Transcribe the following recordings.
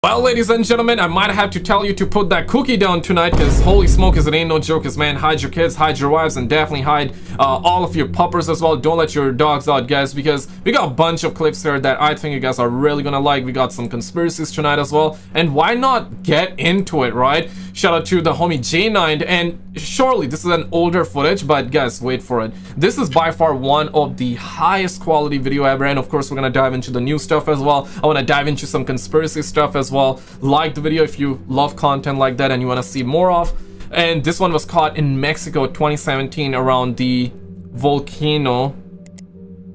Well, ladies and gentlemen, I might have to tell you to put that cookie down tonight, because holy smokers, it ain't no jokers, man. Hide your kids, hide your wives, and definitely hide all of your puppers as well. Don't let your dogs out, guys, because we got a bunch of clips here that I think you guys are really gonna like. We got some conspiracies tonight as well, and why not get into it, right? Shout out to the homie J9, and surely this is an older footage, but guys, wait for it. This is by far one of the highest quality video ever, and of course we're gonna dive into the new stuff as well. I want to dive into some conspiracy stuff as well. Like the video if you love content like that and you want to see more of. And this one was caught in Mexico 2017 around the volcano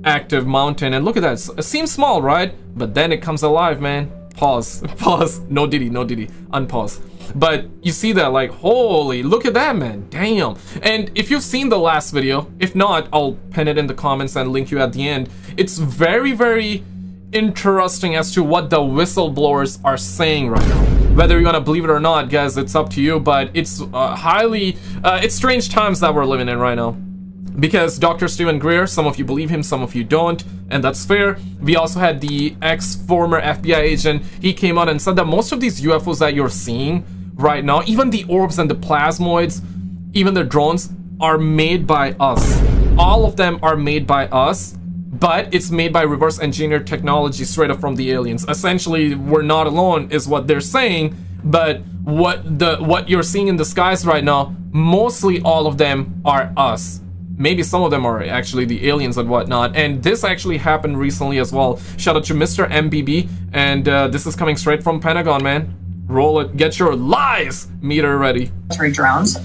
active mountain, and look at that. It seems small, right? But then it comes alive, man. Pause. Pause. No diddy, no diddy. Unpause. But you see that, like, holy, look at that, man. Damn. And if you've seen the last video, if not, I'll pin it in the comments and link you at the end. It's very, very interesting as to what the whistleblowers are saying right now. Whether you want to believe it or not, guys, it's up to you, but it's it's strange times that we're living in right now. Because Dr. Stephen Greer, some of you believe him, some of you don't, and that's fair. We also had the former FBI agent. He came out and said that most of these UFOs that you're seeing right now, even the orbs and the plasmoids, even the drones, are made by us. All of them are made by us, but it's made by reverse engineered technology straight up from the aliens. Essentially, we're not alone is what they're saying, but what you're seeing in the skies right now, mostly all of them are us. Maybe some of them are actually the aliens and whatnot, and this actually happened recently as well. Shout out to Mr. MBB, and this is coming straight from Pentagon, man. Roll it, get your lies meter ready. Drones.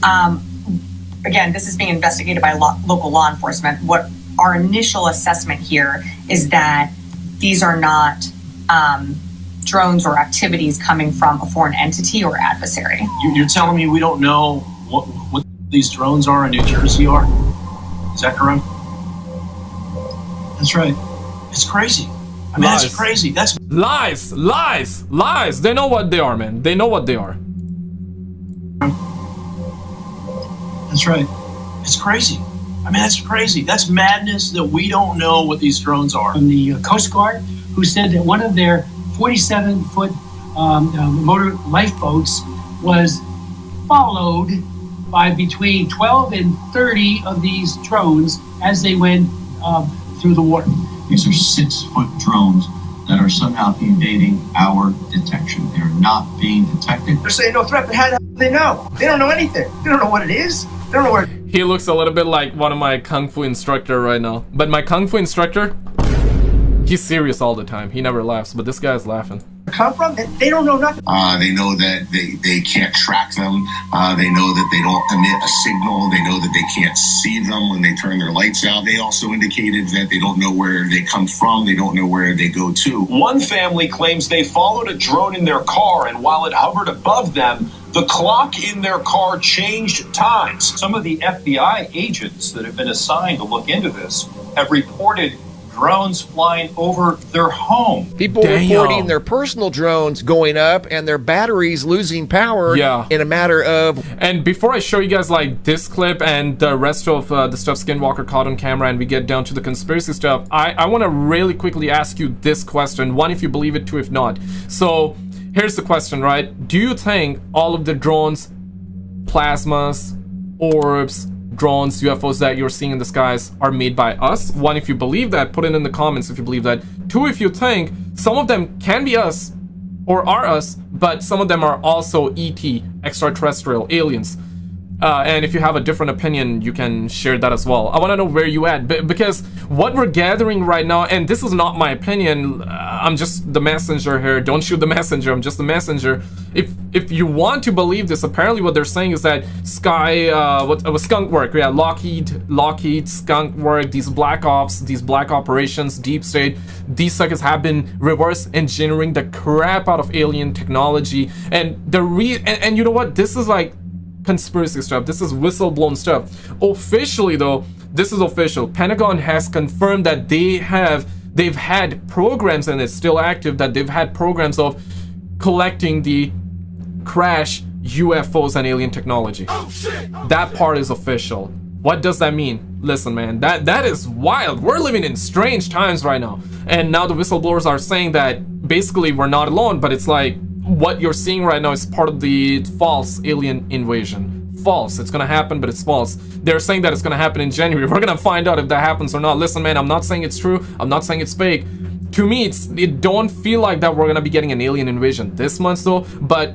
Again, this is being investigated by local law enforcement. What our initial assessment here is that these are not drones or activities coming from a foreign entity or adversary. You're telling me we don't know what these drones are in New Jersey are? Is that correct? That's right. It's crazy. I mean, lies. That's crazy. That's lies, lies, lies. They know what they are, man. They know what they are. That's right. It's crazy. I mean, that's crazy. That's madness that we don't know what these drones are. From the Coast Guard, who said that one of their 47-foot motor lifeboats was followed by between 12 and 30 of these drones as they went through the water. These are 6-foot drones that are somehow evading our detection. They're not being detected. They're saying no threat, but how the hell do they know? They don't know anything. They don't know what it is. They don't know where. He looks a little bit like one of my Kung Fu instructor right now. But my Kung Fu instructor, he's serious all the time. He never laughs, but this guy's laughing. Come from? They don't know nothing. They know that they can't track them. They know that they don't emit a signal. They know that they can't see them when they turn their lights out. They also indicated that they don't know where they come from. They don't know where they go to. One family claims they followed a drone in their car, and while it hovered above them, the clock in their car changed times. Some of the FBI agents that have been assigned to look into this have reported drones flying over their home. People reporting their personal drones going up and their batteries losing power in a matter of... And before I show you guys like this clip and the rest of the stuff Skinwalker caught on camera and we get down to the conspiracy stuff, I want to really quickly ask you this question. One, if you believe it, two, if not. So here's the question, right? Do you think all of the drones, plasmas, orbs, drones, UFOs that you're seeing in the skies are made by us? One, if you believe that, put it in the comments if you believe that. Two, if you think some of them can be us or are us, but some of them are also ET, extraterrestrial, aliens. And if you have a different opinion, you can share that as well. I want to know where you at, because what we're gathering right now, and this is not my opinion, I'm just the messenger here. Don't shoot the messenger, I'm just the messenger. If you want to believe this, apparently what they're saying is that skunk work, yeah, Lockheed, skunk work, these black ops, these black operations, deep state, these suckers have been reverse engineering the crap out of alien technology, and and you know what, this is like conspiracy stuff. This is whistleblown stuff. Officially though, this is official. Pentagon has confirmed that they've had programs, and it's still active, that they've had programs of collecting the crash UFOs and alien technology. Oh, shit. That part is official. What does that mean? Listen, man, that is wild. We're living in strange times right now. And now the whistleblowers are saying that basically we're not alone, but it's like, what you're seeing right now is part of the false alien invasion. False. It's gonna happen, but it's false. They're saying that it's gonna happen in January. We're gonna find out if that happens or not. Listen, man, I'm not saying it's true. I'm not saying it's fake. To me, it don't feel like that we're gonna be getting an alien invasion this month, though. But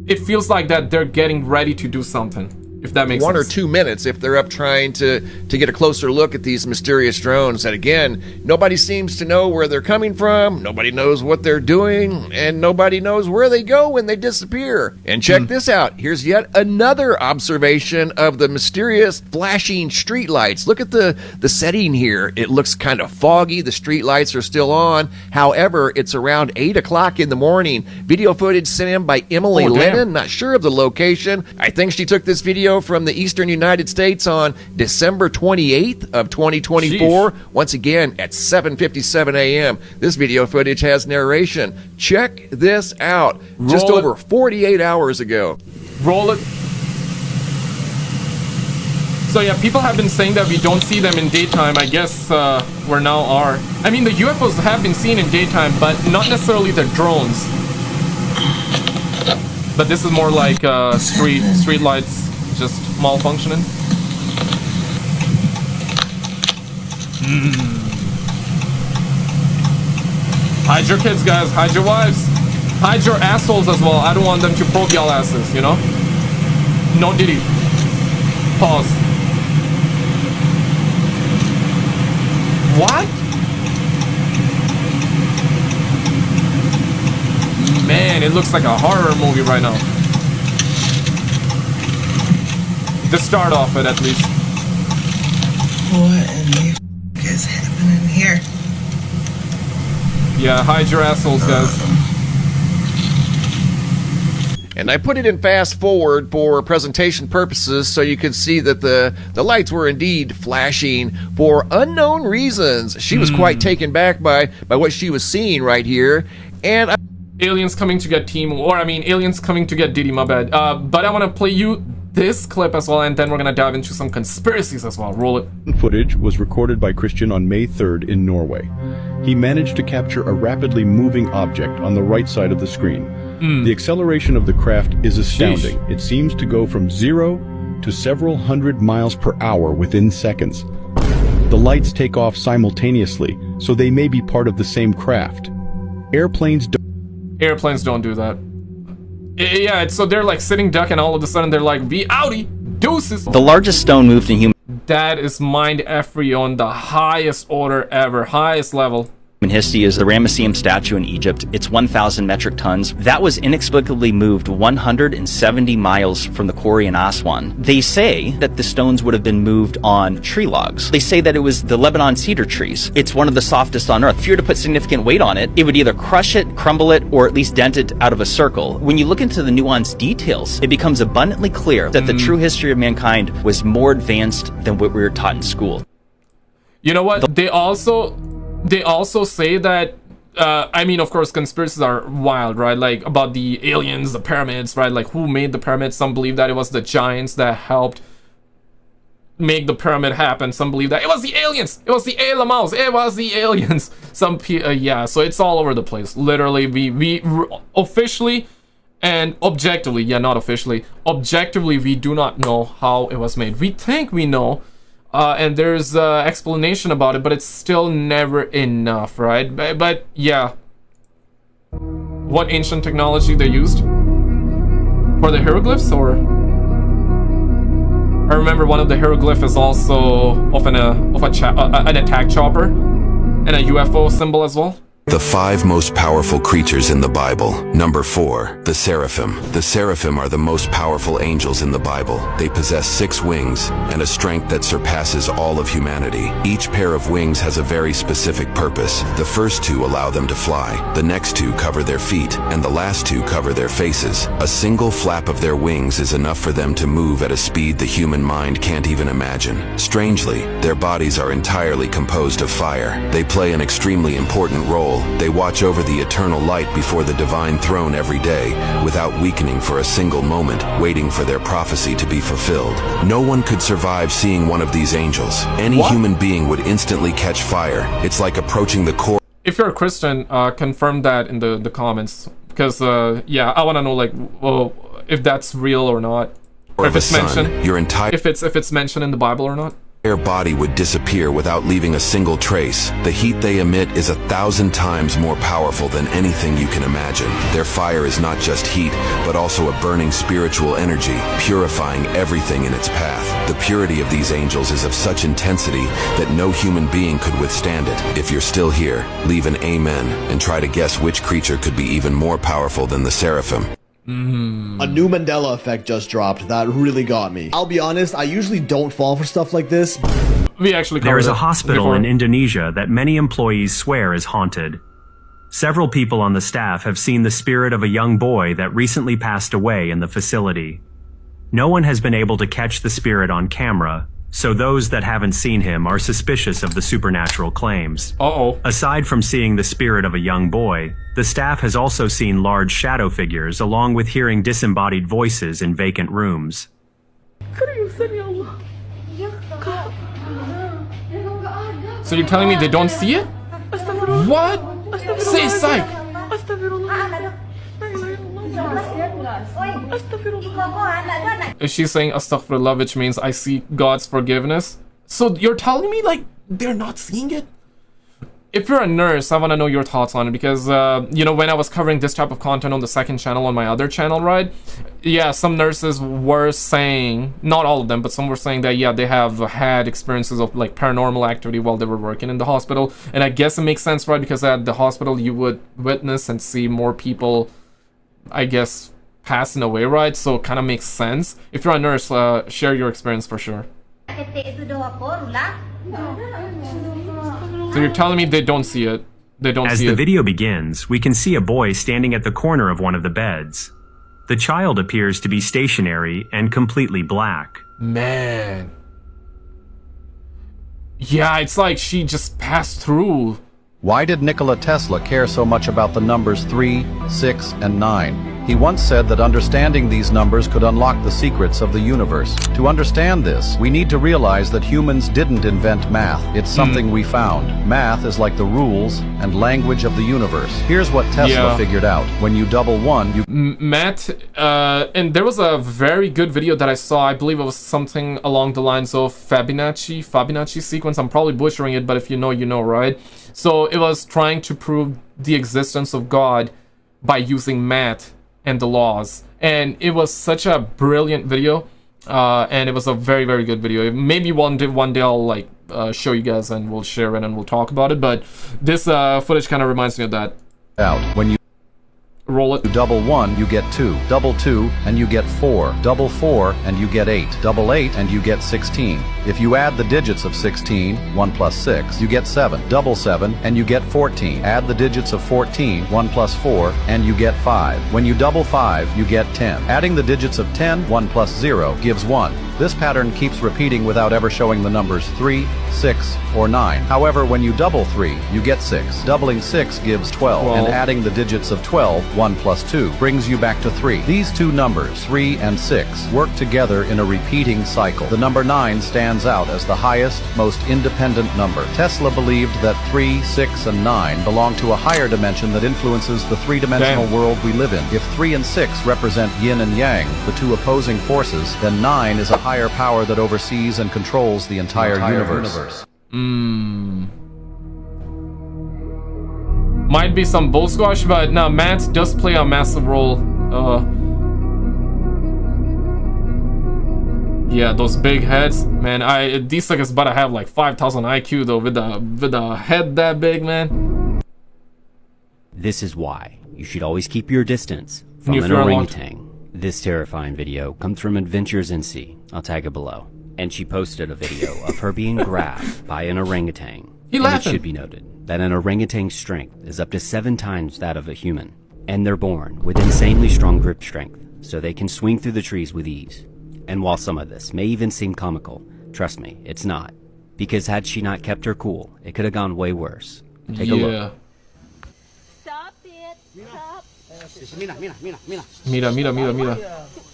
it feels like that they're getting ready to do something. If that makes sense. 1 or 2 minutes if they're up trying to get a closer look at these mysterious drones. And again, nobody seems to know where they're coming from, nobody knows what they're doing, and nobody knows where they go when they disappear. And check this out. Here's yet another observation of the mysterious flashing streetlights. Look at the setting here. It looks kind of foggy. The streetlights are still on. However, it's around 8 o'clock in the morning. Video footage sent in by Emily Lennon. Not sure of the location. I think she took this video from the eastern United States on December 28th of 2024. Sheesh. Once again at 7:57 a.m. This video footage has narration. Check this out. Just over 48 hours ago. Roll it. So yeah, people have been saying that we don't see them in daytime. I guess we now are. I mean, the UFOs have been seen in daytime, but not necessarily the drones. But this is more like street lights just malfunctioning. Hide your kids, guys. Hide your wives. Hide your assholes as well. I don't want them to probe y'all asses, you know? No diddy. Pause. What? Man, it looks like a horror movie right now. The start off it, at least. What in the f is happening here? Yeah, hide your assholes, guys. And I put it in fast forward for presentation purposes so you can see that the lights were indeed flashing for unknown reasons. She was quite taken back by what she was seeing right here. And aliens coming to get Team, or I mean aliens coming to get Diddy, my bad. But I want to play you this clip as well, and then we're gonna dive into some conspiracies as well. Roll it. Footage was recorded by Christian on May 3rd in Norway. He managed to capture a rapidly moving object on the right side of the screen. The acceleration of the craft is astounding. Sheesh. It seems to go from 0 to several hundred miles per hour within seconds. The lights take off simultaneously, so they may be part of the same craft. Airplanes don't do that. Yeah, so they're like sitting duck and all of a sudden they're like, "We outie, deuces." The largest stone moved in human That is mind-effery on the highest order ever, highest level. history is the Ramesseum statue in Egypt. It's 1,000 metric tons. That was inexplicably moved 170 miles from the quarry in Aswan. They say that the stones would have been moved on tree logs. They say that it was the Lebanon cedar trees. It's one of the softest on earth. If you were to put significant weight on it, it would either crush it, crumble it, or at least dent it out of a circle. When you look into the nuanced details, it becomes abundantly clear that the true history of mankind was more advanced than what we were taught in school. You know what? They also say that, I mean, of course, conspiracies are wild, right? Like, about the aliens, the pyramids, right? Like, who made the pyramids? Some believe that it was the giants that helped make the pyramid happen. Some believe that it was the aliens. It was the Elamos. It was the aliens. Yeah, so it's all over the place. Literally, we officially and objectively, yeah, not officially, objectively, we do not know how it was made. We think we know. And there's explanation about it, but it's still never enough, right? But yeah, what ancient technology they used for the hieroglyphs, or I remember one of the hieroglyphs is also of an attack chopper and a UFO symbol as well. The 5 most powerful creatures in the Bible. Number 4, the seraphim. The seraphim are the most powerful angels in the Bible. They possess 6 wings and a strength that surpasses all of humanity. Each pair of wings has a very specific purpose. The first 2 allow them to fly. The next 2 cover their feet, and the last 2 cover their faces. A single flap of their wings is enough for them to move at a speed the human mind can't even imagine. Strangely, their bodies are entirely composed of fire. They play an extremely important role. They watch over the eternal light before the divine throne every day, without weakening for a single moment, waiting for their prophecy to be fulfilled. No one could survive seeing one of these angels. Any human being would instantly catch fire. It's like approaching the core. If you're a Christian, confirm that in the comments. because yeah, I want to know like if that's real or not, or if it's mentioned, your entire if it's mentioned in the Bible or not. Their body would disappear without leaving a single trace. The heat they emit is 1,000 times more powerful than anything you can imagine. Their fire is not just heat, but also a burning spiritual energy, purifying everything in its path. The purity of these angels is of such intensity that no human being could withstand it. If you're still here, leave an amen and try to guess which creature could be even more powerful than the seraphim. A new Mandela effect just dropped that really got me. I'll be honest, I usually don't fall for stuff like this. We actually There is a hospital in Indonesia that many employees swear is haunted. Several people on the staff have seen the spirit of a young boy that recently passed away in the facility. No one has been able to catch the spirit on camera, so those that haven't seen him are suspicious of the supernatural claims. Aside from seeing the spirit of a young boy, the staff has also seen large shadow figures along with hearing disembodied voices in vacant rooms. So you're telling me they don't see it? What? Say psych! Is she saying astaghfirullah, which means I see God's forgiveness? So you're telling me like they're not seeing it? If you're a nurse, I want to know your thoughts on it, because you know, when I was covering this type of content on the second channel, on my other channel, right? Yeah, some nurses were saying, not all of them, but some were saying that yeah, they have had experiences of like paranormal activity while they were working in the hospital. And I guess it makes sense, right? Because at the hospital you would witness and see more people, I guess, passing away, right? So it kind of makes sense. If you're a nurse, share your experience for sure. So you're telling me they don't see it? They don't see it? As the video begins, we can see a boy standing at the corner of one of the beds. The child appears to be stationary and completely black. Man. Yeah, it's like she just passed through. Why did Nikola Tesla care so much about the numbers 3, 6, and 9? He once said that understanding these numbers could unlock the secrets of the universe. To understand this, we need to realize that humans didn't invent math. It's something we found. Math is like the rules and language of the universe. Here's what Tesla figured out. When you double 1, you... Matt, and there was a very good video that I saw. I believe it was something along the lines of Fibonacci sequence. I'm probably butchering it, but if you know, you know, right? So it was trying to prove the existence of God by using math and the laws, and it was such a brilliant video, and it was a very, very good video. Maybe one day I'll like show you guys and we'll share it and we'll talk about it, but this footage kind of reminds me of that. When you roll it, you double 1, you get 2, double 2, and you get 4, double 4, and you get 8, double 8, and you get 16. If you add the digits of 16, 1 plus 6, you get 7, double 7, and you get 14. Add the digits of 14, 1 plus 4, and you get 5. When you double 5, you get 10. Adding the digits of 10, 1 plus 0, gives 1. This pattern keeps repeating without ever showing the numbers 3, 6, or 9. However, when you double 3, you get 6. Doubling 6 gives 12, and adding the digits of 12, 1 plus 2, brings you back to 3. These two numbers, 3 and 6, work together in a repeating cycle. The number 9 stands out as the highest, most independent number. Tesla believed that 3, 6, and 9 belong to a higher dimension that influences the three-dimensional world we live in. If 3 and 6 represent yin and yang, the two opposing forces, then 9 is a higher power that oversees and controls the entire universe. Might be some bull squash, but no, math does play a massive role. Yeah, those big heads, man. These suckers better have like 5,000 IQ though, with the head that big, man. This is why you should always keep your distance from an orangutan. This terrifying video comes from Adventures in Sea. I'll tag it below. And she posted a video of her being grabbed by an orangutan. It should be noted that an orangutan's strength is up to 7 times that of a human. And they're born with insanely strong grip strength, so they can swing through the trees with ease. And while some of this may even seem comical, trust me, it's not. Because had she not kept her cool, it could have gone way worse. Take a look. Stop it! Stop! Mira.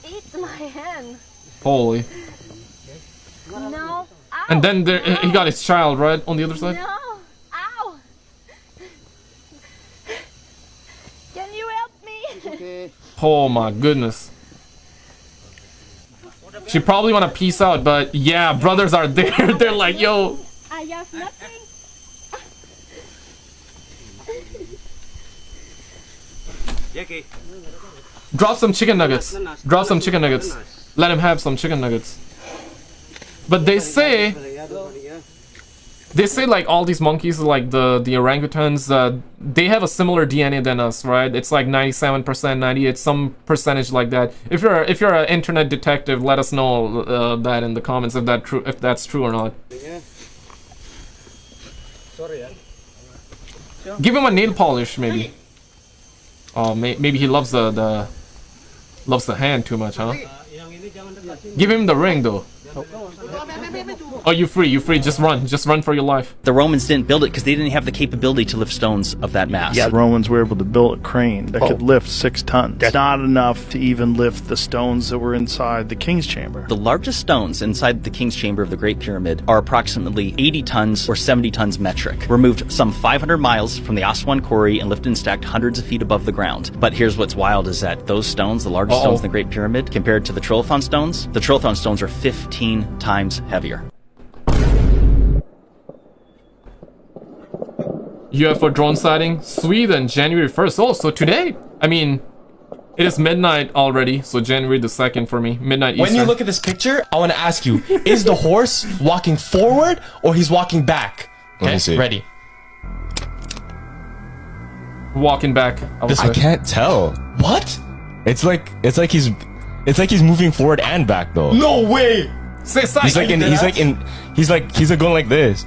Eat my hand. Holy. No. Ow. And then there, he got his child, right, on the other side? No. Ow. Can you help me? Oh my goodness. She probably want to peace out, but yeah, brothers are there. They're like, yo. I have nothing. Drop some chicken nuggets. Drop some chicken nuggets. Let him have some chicken nuggets. But they say like all these monkeys, like the orangutans, they have a similar DNA than us, right? It's like 97%, 98, some percentage like that. If you're an internet detective, let us know that in the comments if that's true or not. Give him a nail polish, maybe. Oh, maybe he loves the hand too much, huh? Give him the ring though. Oh, you free, just run for your life. The Romans didn't build it because they didn't have the capability to lift stones of that mass. Yeah, the Romans were able to build a crane that could lift 6 tons. That's not enough to even lift the stones that were inside the king's chamber. The largest stones inside the king's chamber of the Great Pyramid are approximately 80 tons or 70 tons metric. Were moved some 500 miles from the Aswan quarry and lifted and stacked hundreds of feet above the ground. But here's what's wild is that those stones, the largest stones in the Great Pyramid, compared to the Trilithon stones, the Trilithon stones are 15 times heavier. UFO drone sighting, Sweden, January 1st. Oh, so today. I mean, it is midnight already, so January the 2nd for me. Midnight Eastern. When you look at this picture, I want to ask you, is the horse walking forward or he's walking back? Okay, ready. Walking back. I can't tell. What? It's like he's moving forward and back though. No way. Say sight. He's like going like this.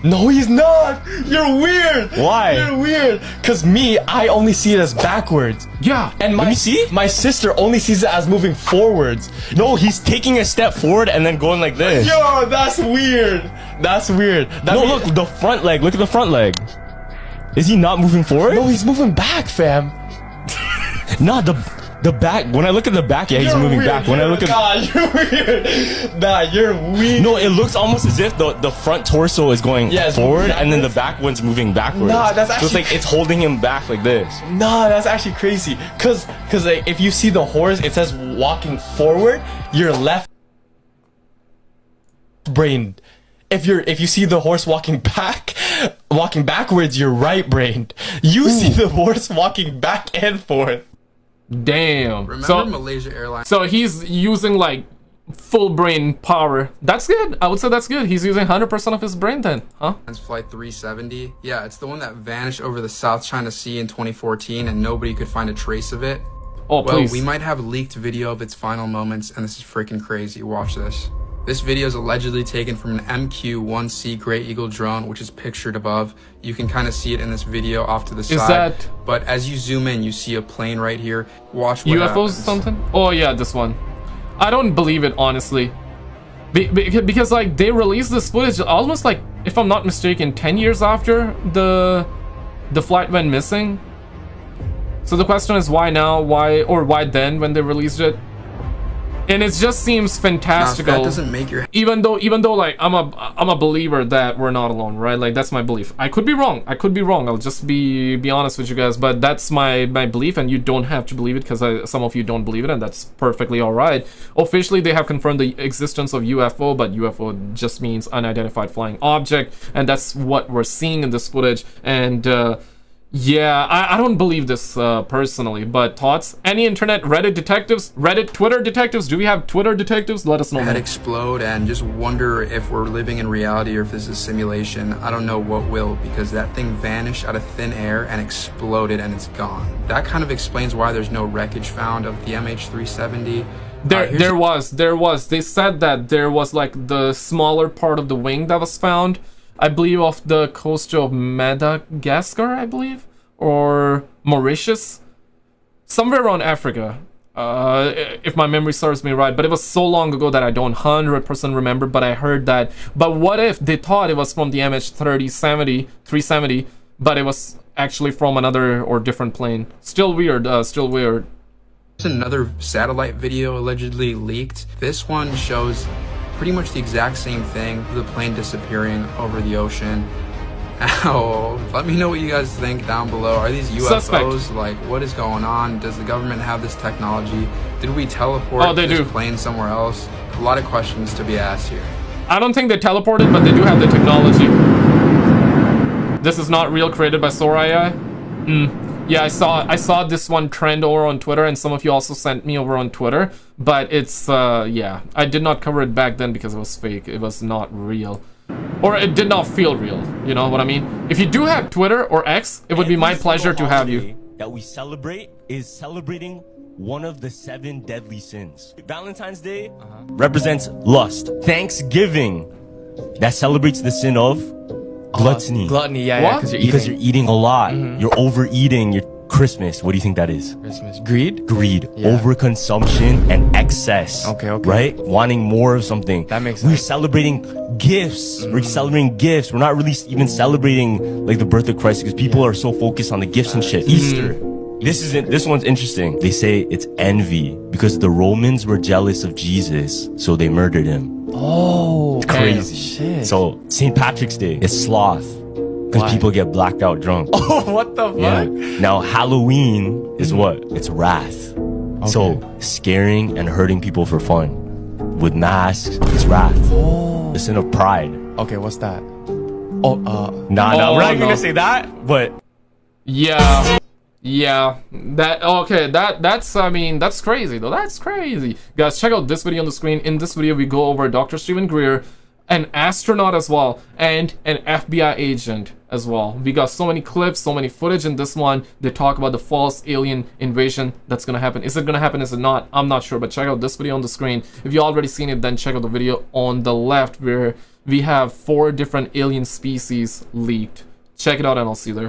No, he's not. You're weird. Why? You're weird. Cause I only see it as backwards. Yeah. And my sister only sees it as moving forwards. No, he's taking a step forward and then going like this. Yo, that's weird. That's weird. Look, the front leg. Look at the front leg. Is he not moving forward? No, he's moving back, fam. Nah, the back. When I look at the back, yeah, he's moving back. When I look at you're weird. Nah, you're weird. No, it looks almost as if the front torso is going forward, and then the back one's moving backwards. Nah, that's actually. So it's like it's holding him back like this. Nah, that's actually crazy. Cause like if you see the horse, it says walking forward. Your left brain. If you see the horse walking backwards, you're right brained. You see the horse walking back and forth. Damn. Remember Malaysia Airlines? So he's using like full brain power. That's good. I would say that's good. He's using 100% of his brain then, huh? It's Flight 370. Yeah, it's the one that vanished over the South China Sea in 2014 and nobody could find a trace of it. Oh, well, please. We might have leaked video of its final moments and this is freaking crazy. Watch this. This video is allegedly taken from an MQ-1C Great Eagle drone, which is pictured above. You can kind of see it in this video off to the side. But as you zoom in, you see a plane right here. Watch what UFOs happens. something? Oh yeah, this one. I don't believe it, honestly. Because like they released this footage almost like, if I'm not mistaken, 10 years after the flight went missing. So the question is why now? Why then when they released it? And it just seems fantastical. That doesn't make your... Even though like I'm a believer that we're not alone, right? Like that's my belief. I could be wrong. I'll just be honest with you guys, but that's my belief, and you don't have to believe it because some of you don't believe it, and that's perfectly all right. Officially, they have confirmed the existence of UFO, but UFO just means unidentified flying object, and that's what we're seeing in this footage. And yeah, I don't believe this personally, but thoughts? Any internet, Reddit detectives, Twitter detectives? Do we have Twitter detectives? Let us know. Head explode and just wonder if we're living in reality or if this is simulation. I don't know what will, because that thing vanished out of thin air and exploded and it's gone. That kind of explains why there's no wreckage found of the MH370. There was. They said that there was like the smaller part of the wing that was found. I believe off the coast of Madagascar, I believe, or Mauritius, somewhere around Africa, if my memory serves me right. But it was so long ago that I don't 100% remember. But I heard that. But what if they thought it was from the MH370, but it was actually from another or different plane? Still weird. Still weird. There's another satellite video allegedly leaked. This one shows pretty much the exact same thing, the plane disappearing over the ocean. Ow. Let me know what you guys think down below. Are these UFOs? Suspect. Like, what is going on? Does the government have this technology? Did we teleport this plane somewhere else? A lot of questions to be asked here. I don't think they teleported, but they do have the technology. This is not real, created by Sora AI. Yeah, I saw this one trend over on Twitter, and some of you also sent me over on Twitter. But it's yeah, I did not cover it back then because it was fake. It was not real. Or it did not feel real, you know what I mean? If you do have Twitter or X, it would be my pleasure to have you. That we celebrate is celebrating one of the 7 deadly sins. Valentine's Day represents lust. Thanksgiving, that celebrates the sin of gluttony. Gluttony, yeah, because you're eating a lot. You're overeating. You're Christmas, what do you think that is? Christmas. Greed? Greed. Yeah. Overconsumption and excess. Okay. Right? Wanting more of something. That makes sense. We're celebrating gifts. We're celebrating gifts. We're not really even celebrating like the birth of Christ because people are so focused on the gifts and shit. Easter. This one's interesting. They say it's envy because the Romans were jealous of Jesus, so they murdered him. Oh, it's crazy. Shit. So St. Patrick's Day is sloth. Because people get blacked out drunk. Oh, what the fuck? Yeah. Now, Halloween is what? It's wrath. Okay. So, scaring and hurting people for fun. With masks, it's wrath. Oh. The sin of pride. Okay, what's that? Oh, Nah, we're not gonna say that, but... Yeah. That, okay, that's, I mean, that's crazy, though. That's crazy. Guys, check out this video on the screen. In this video, we go over Dr. Stephen Greer, an astronaut as well, and an FBI agent as well. We got so many clips, so many footage in this one. They talk about the false alien invasion that's gonna happen. Is it gonna happen? Is it not? I'm not sure, but check out this video on the screen. If you already seen it, then check out the video on the left where we have 4 different alien species leaked. Check it out and I'll see you there.